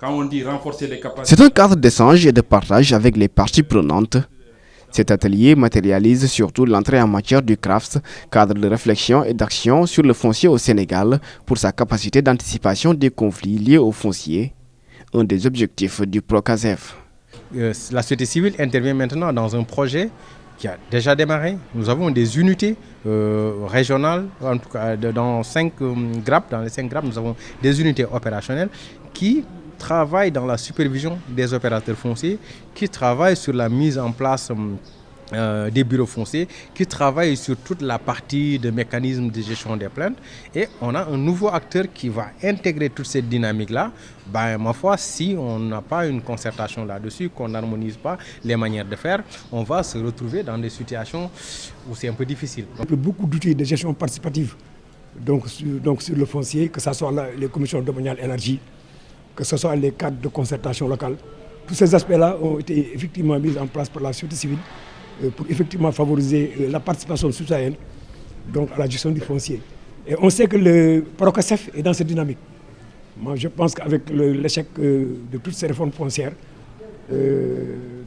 Quand on dit renforcer les capacités, C'est un cadre d'échange et de partage avec les parties prenantes. Cet atelier matérialise surtout l'entrée en matière du CRAFS, cadre de réflexion et d'action sur le foncier au Sénégal, pour sa capacité d'anticipation des conflits liés au foncier, un des objectifs du PROCASEF. La société civile intervient maintenant dans un projet qui a déjà démarré. Nous avons des unités régionales, en tout cas dans 5 GRAP. Dans les 5 GRAP, nous avons des unités opérationnelles qui travaillent dans la supervision des opérateurs fonciers, qui travaillent sur la mise en place des bureaux fonciers, qui travaillent sur toute la partie de mécanisme de gestion des plaintes. Et on a un nouveau acteur qui va intégrer toute cette dynamique-là. Ma foi, si on n'a pas une concertation là-dessus, qu'on n'harmonise pas les manières de faire, on va se retrouver dans des situations où c'est un peu difficile. Beaucoup d'outils de gestion participative donc sur le foncier, que ce soit les commissions domaniales élargies, que ce soit les cadres de concertation locale. Tous ces aspects-là ont été effectivement mis en place par la société civile pour effectivement favoriser la participation citoyenne donc à la gestion du foncier. Et on sait que le PROCASEF est dans cette dynamique. Moi, je pense qu'avec l'échec de toutes ces réformes foncières,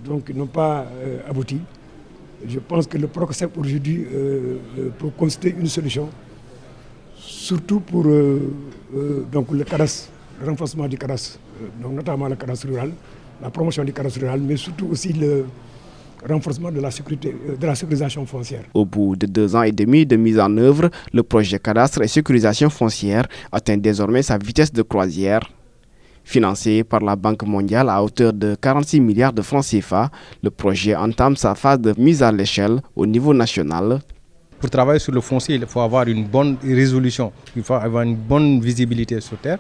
donc qui n'ont pas abouti, je pense que le PROCASEF aujourd'hui peut constituer une solution, surtout pour donc le cadastre, le renforcement du cadastre, donc notamment le cadastre rural, la promotion du cadastre rural, mais surtout aussi le renforcement de la sécurité, de la sécurisation foncière. Au bout de 2 ans et demi de mise en œuvre, le projet cadastre et sécurisation foncière atteint désormais sa vitesse de croisière. Financé par la Banque mondiale à hauteur de 46 milliards de francs CFA, le projet entame sa phase de mise à l'échelle au niveau national. Pour travailler sur le foncier, il faut avoir une bonne résolution, il faut avoir une bonne visibilité sur terre.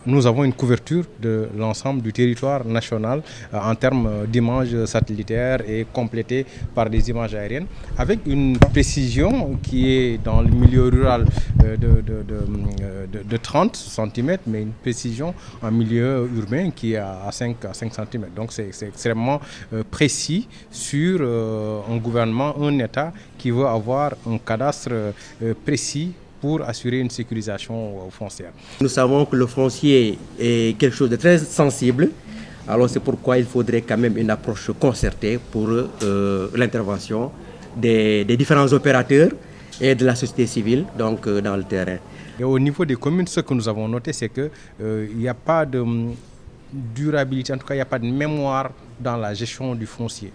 Nous avons une couverture de l'ensemble du territoire national en termes d'images satellitaires et complétée par des images aériennes, avec une précision qui est dans le milieu rural de 30 cm, mais une précision en milieu urbain qui est à 5 cm. Donc c'est extrêmement précis sur un gouvernement, un État qui veut avoir un cadastre précis pour assurer une sécurisation foncière. Nous savons que le foncier est quelque chose de très sensible, alors c'est pourquoi il faudrait quand même une approche concertée pour l'intervention des différents opérateurs et de la société civile donc, dans le terrain. Et au niveau des communes, ce que nous avons noté, c'est qu'il n'y a pas de durabilité, en tout cas il n'y a pas de mémoire dans la gestion du foncier.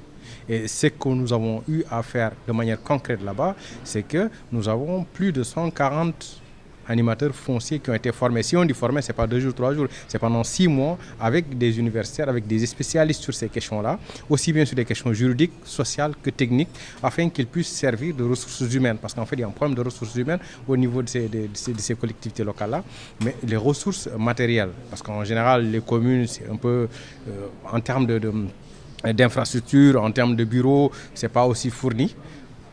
Et ce que nous avons eu à faire de manière concrète là-bas, c'est que nous avons plus de 140 animateurs fonciers qui ont été formés. Si on dit formés, ce n'est pas 2 jours, 3 jours, c'est pendant 6 mois avec des universitaires, avec des spécialistes sur ces questions-là, aussi bien sur des questions juridiques, sociales que techniques, afin qu'ils puissent servir de ressources humaines. Parce qu'en fait, il y a un problème de ressources humaines au niveau de ces collectivités locales-là, mais les ressources matérielles, parce qu'en général, les communes, c'est un peu en termes d'infrastructures, en termes de bureaux, ce n'est pas aussi fourni.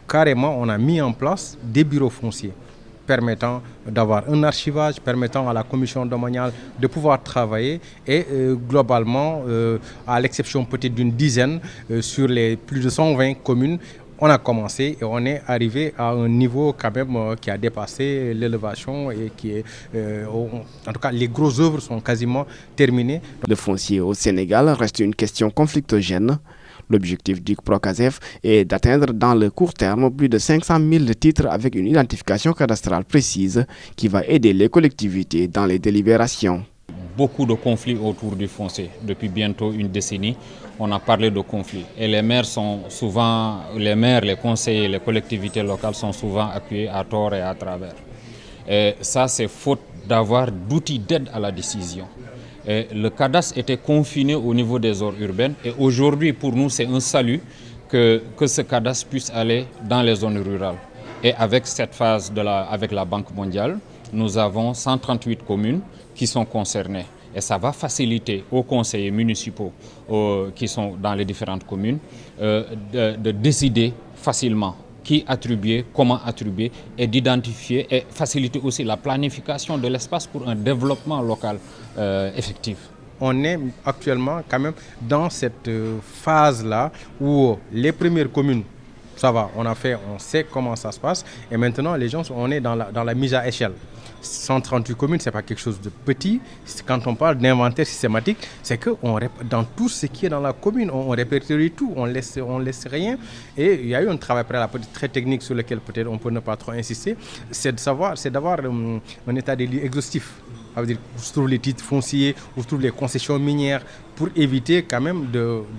Carrément, on a mis en place des bureaux fonciers permettant d'avoir un archivage, permettant à la commission domaniale de pouvoir travailler et globalement, à l'exception peut-être d'une dizaine, sur les plus de 120 communes, on a commencé et on est arrivé à un niveau quand même qui a dépassé l'élévation et qui est, en tout cas, les grosses œuvres sont quasiment terminées. Le foncier au Sénégal reste une question conflictogène. L'objectif du PROCASEF est d'atteindre dans le court terme plus de 500 000 titres avec une identification cadastrale précise qui va aider les collectivités dans les délibérations. Beaucoup de conflits autour du foncier. Depuis bientôt une décennie, on a parlé de conflits. Et les maires, les conseillers, les collectivités locales sont souvent appuyés à tort et à travers. Et ça, c'est faute d'avoir d'outils d'aide à la décision. Et le cadastre était confiné au niveau des zones urbaines. Et aujourd'hui, pour nous, c'est un salut que ce cadastre puisse aller dans les zones rurales. Et avec cette phase avec la Banque mondiale, nous avons 138 communes qui sont concernées. Et ça va faciliter aux conseillers municipaux qui sont dans les différentes communes de décider facilement qui attribuer, comment attribuer et d'identifier et faciliter aussi la planification de l'espace pour un développement local effectif. On est actuellement quand même dans cette phase-là où les premières communes ça va, on sait comment ça se passe. Et maintenant, les gens, on est dans la mise à échelle. 138 communes, ce n'est pas quelque chose de petit. Quand on parle d'inventaire systématique, c'est que dans tout ce qui est dans la commune, on répertorie tout, on laisse rien. Et il y a eu un travail très technique sur lequel peut-être on peut ne pas trop insister. C'est d'avoir un état des lieux exhaustif. Ça veut dire où se trouvent les titres fonciers, où se trouvent les concessions minières, pour éviter quand même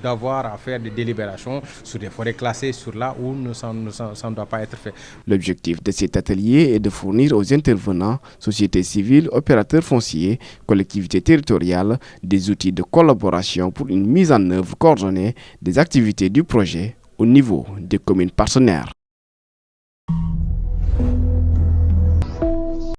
d'avoir à faire des délibérations sur des forêts classées, sur là où ça ne doit pas être fait. L'objectif de cet atelier est de fournir aux intervenants, sociétés civiles, opérateurs fonciers, collectivités territoriales, des outils de collaboration pour une mise en œuvre coordonnée des activités du projet au niveau des communes partenaires.